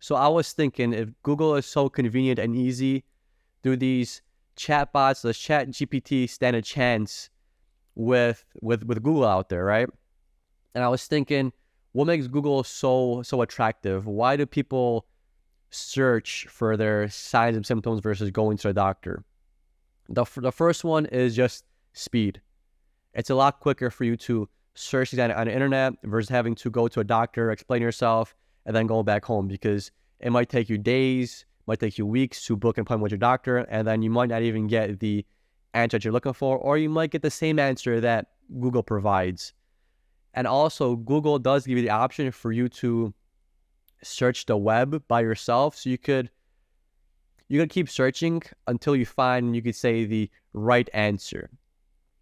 So I was thinking, if Google is so convenient and easy, do these chatbots, the ChatGPT, stand a chance with Google out there, right? And I was thinking, what makes Google so attractive? Why do people search for their signs and symptoms versus going to a doctor? The first one is just speed. It's a lot quicker for you to search things on the internet versus having to go to a doctor, explain yourself, and then go back home, because it might take you days, might take you weeks to book an appointment with your doctor, and then you might not even get the answer that you're looking for, or you might get the same answer that Google provides. And also, Google does give you the option for you to search the web by yourself. So you could keep searching until you find, you could say, the right answer,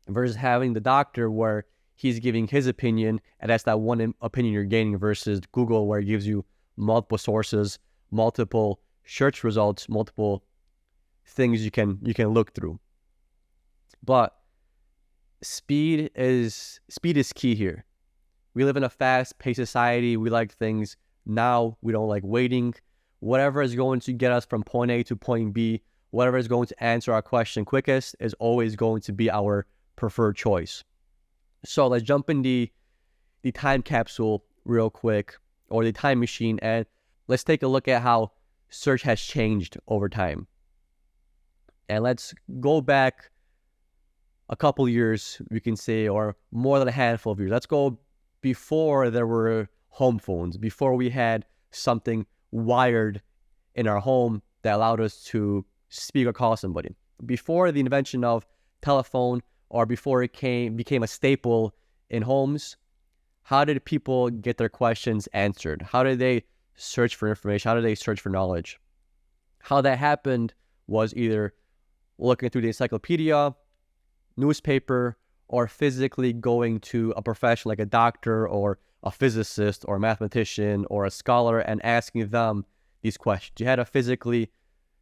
versus having the doctor where he's giving his opinion, and that's that one opinion you're gaining, versus Google where it gives you multiple sources, multiple search results, multiple things you can look through. But speed is key here. We live in a fast-paced society. We like things now. We don't like waiting. Whatever is going to get us from point A to point B, whatever is going to answer our question quickest, is always going to be our preferred choice. So let's jump in the time capsule real quick, or the time machine, and let's take a look at how search has changed over time. And let's go back a couple years, we can say, or more than a handful of years. Let's go before there were home phones, before we had something wired in our home that allowed us to speak or call somebody. Before the invention of telephone, or before it became a staple in homes, how did people get their questions answered? How did they search for information? How did they search for knowledge? How that happened was either looking through the encyclopedia, newspaper, or physically going to a professional like a doctor or a physicist or a mathematician or a scholar and asking them these questions. You had to physically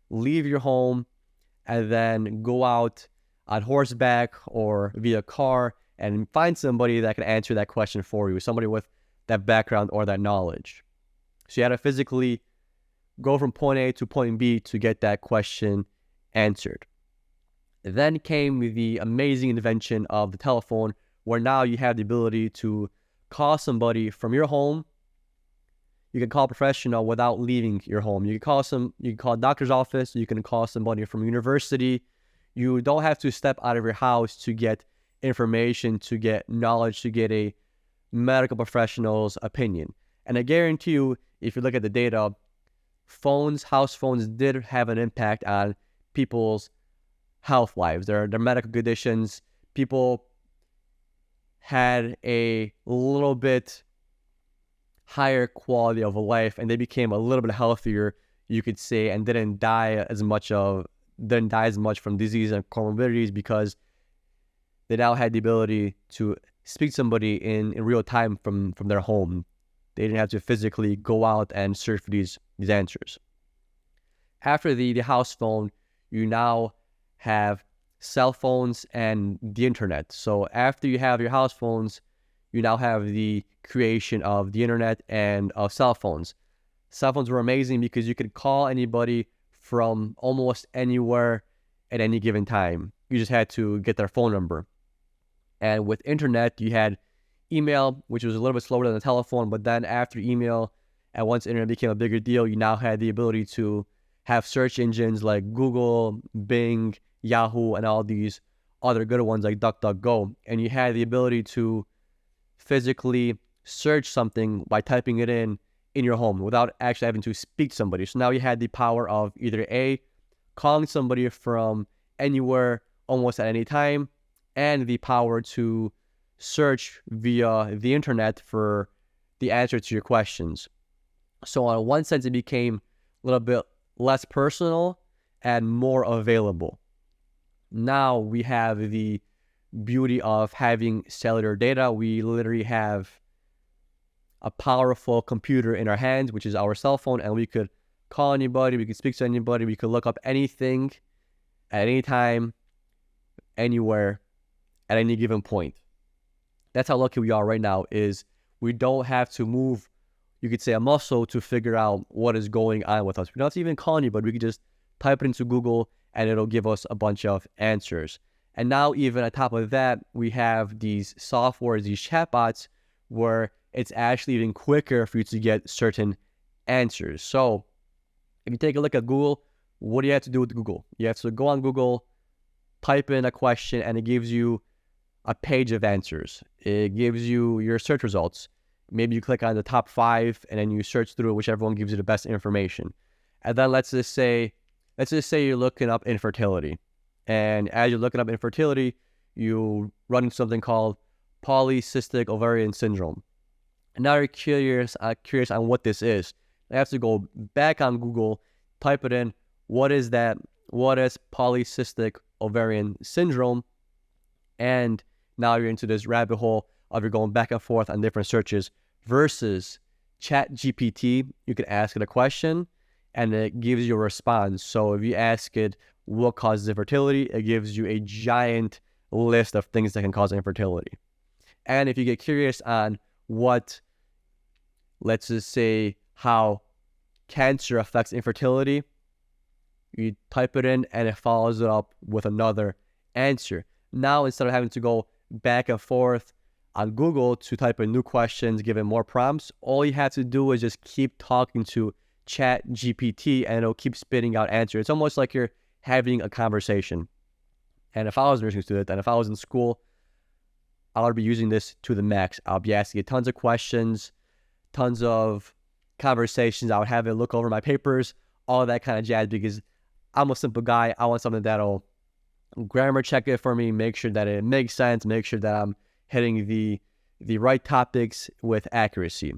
leave your home and then go out on horseback or via car and find somebody that can answer that question for you, somebody with that background or that knowledge. So you had to physically go from point A to point B to get that question answered. Then came the amazing invention of the telephone, where now you have the ability to call somebody from your home. You can call a professional without leaving your home. You can call a doctor's office. You can call somebody from university. You don't have to step out of your house to get information, to get knowledge, to get a medical professional's opinion. And I guarantee you, if you look at the data, house phones did have an impact on people's health lives, their medical conditions. People had a little bit higher quality of life, and they became a little bit healthier, you could say, and didn't die as much from disease and comorbidities, because they now had the ability to speak to somebody in real time from their home. They didn't have to physically go out and search for these answers. After the house phone, you now have cell phones and the internet. So after you have your house phones, you now have the creation of the internet and of cell phones. Cell phones were amazing because you could call anybody from almost anywhere at any given time. You just had to get their phone number. And with internet, you had email, which was a little bit slower than the telephone, but then after email, and once internet became a bigger deal, you now had the ability to have search engines like Google, Bing, Yahoo, and all these other good ones like DuckDuckGo. And you had the ability to physically search something by typing it in your home without actually having to speak to somebody. So now you had the power of either A, calling somebody from anywhere almost at any time, and the power to search via the internet for the answer to your questions. So in one sense, it became a little bit less personal and more available. Now we have the beauty of having cellular data. We literally have a powerful computer in our hands, which is our cell phone, and we could call anybody, we could speak to anybody, we could look up anything at any time, anywhere, at any given point. That's how lucky we are right now, is we don't have to move, you could say a muscle to figure out what is going on with us. We don't have to even call anybody. We could just type it into Google and it'll give us a bunch of answers. And now even on top of that, we have these softwares, these chatbots, where it's actually even quicker for you to get certain answers. So if you take a look at Google, what do you have to do with Google? You have to go on Google, type in a question, and it gives you a page of answers. It gives you your search results. Maybe you click on the top 5 and then you search through whichever one gives you the best information. And then let's just say you're looking up infertility. And as you're looking up infertility, you run into something called polycystic ovarian syndrome. And now you're curious on what this is. I have to go back on Google, type it in. What is that? What is polycystic ovarian syndrome? And now you're into this rabbit hole of you're going back and forth on different searches versus ChatGPT. You can ask it a question and it gives you a response. So if you ask it what causes infertility, it gives you a giant list of things that can cause infertility. And if you get curious on what, let's just say, how cancer affects infertility, you type it in and it follows it up with another answer. Now, instead of having to go back and forth on Google to type in new questions, give it more prompts, all you have to do is just keep talking to ChatGPT and it'll keep spitting out answers. It's almost like you're having a conversation. And if I was a nursing student and if I was in school, I would be using this to the max. I'll be asking it tons of questions, tons of conversations. I would have it look over my papers, all that kind of jazz, because I'm a simple guy. I want something that'll grammar check it for me, make sure that it makes sense, make sure that I'm hitting the right topics with accuracy.